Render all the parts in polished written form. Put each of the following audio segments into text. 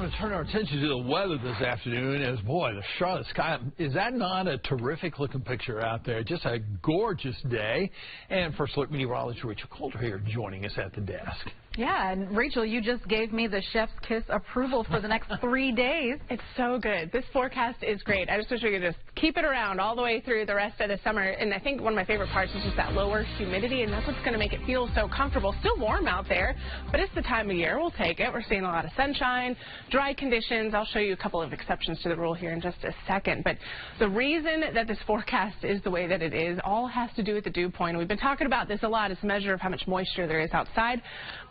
want to turn our attention to the weather this afternoon as, boy, the Charlotte sky, is that not a terrific looking picture out there? Just a gorgeous day. And First Alert meteorologist Rachel Coulter here joining us at the desk. Yeah, and Rachel, you just gave me the chef's kiss approval for the next 3 days. It's so good. This forecast is great. I just wish we could just keep it around all the way through the rest of the summer. And I think one of my favorite parts is just that lower humidity, and that's what's going to make it feel so comfortable. Still warm out there, but it's the time of year. We'll take it. We're seeing a lot of sunshine, dry conditions. I'll show you a couple of exceptions to the rule here in just a second. But the reason that this forecast is the way that it is all has to do with the dew point. We've been talking about this a lot. It's a measure of how much moisture there is outside.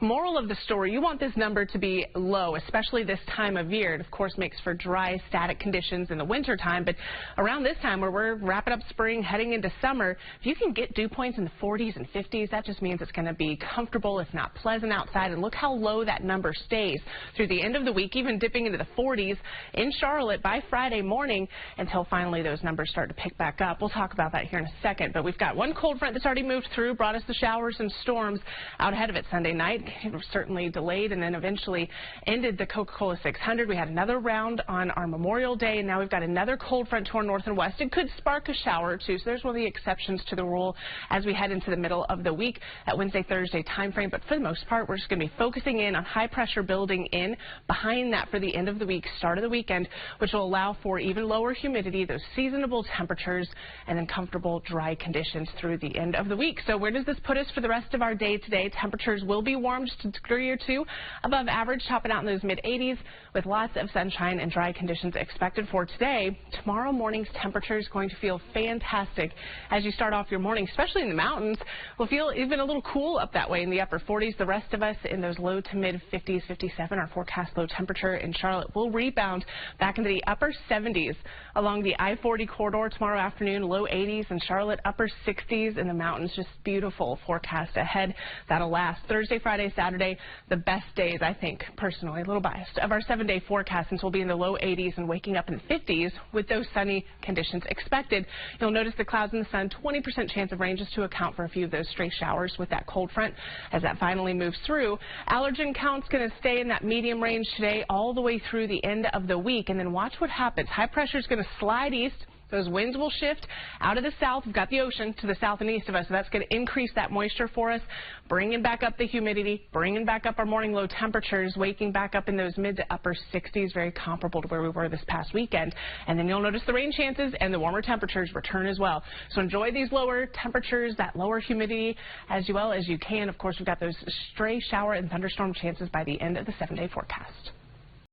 Moral of the story, you want this number to be low, especially this time of year. It, of course, makes for dry, static conditions in the winter time. But around this time, where we're wrapping up spring, heading into summer, if you can get dew points in the 40s and 50s, that just means it's going to be comfortable, if not pleasant, outside. And look how low that number stays through the end of the week, even dipping into the 40s in Charlotte by Friday morning until finally those numbers start to pick back up. We'll talk about that here in a second. But we've got one cold front that's already moved through, brought us the showers and storms out ahead of it Sunday night. It was certainly delayed and then eventually ended the Coca-Cola 600. We had another round on our Memorial Day, and now we've got another cold front to our north and west. It could spark a shower or two, so there's one of the exceptions to the rule as we head into the middle of the week, that Wednesday, Thursday time frame. But for the most part, we're just going to be focusing in on high pressure building in behind that for the end of the week, start of the weekend, which will allow for even lower humidity, those seasonable temperatures, and then comfortable dry conditions through the end of the week. So where does this put us for the rest of our day today? Temperatures will be warm just a degree or two above average, topping out in those mid-80s with lots of sunshine and dry conditions expected for today. Tomorrow morning's temperature is going to feel fantastic as you start off your morning, especially in the mountains. We'll feel even a little cool up that way in the upper 40s. The rest of us in those low to mid-50s, 57. Our forecast low temperature in Charlotte will rebound back into the upper 70s along the I-40 corridor tomorrow afternoon, low 80s in Charlotte, upper 60s in the mountains. Just beautiful forecast ahead. That'll last Thursday, Friday, Saturday, the best days, I think, personally, a little biased, of our 7-day forecast, since we'll be in the low 80s and waking up in the 50s with those sunny conditions expected. You'll notice the clouds and the sun, 20% chance of rain, just to account for a few of those stray showers with that cold front as that finally moves through. Allergen count's going to stay in that medium range today all the way through the end of the week, and then watch what happens. High pressure is going to slide east. Those winds will shift out of the south. We've got the ocean to the south and east of us, so that's going to increase that moisture for us, bringing back up the humidity, bringing back up our morning low temperatures, waking back up in those mid to upper 60s, very comparable to where we were this past weekend. And then you'll notice the rain chances and the warmer temperatures return as well. So enjoy these lower temperatures, that lower humidity as well as you can. Of course, we've got those stray shower and thunderstorm chances by the end of the 7-day forecast.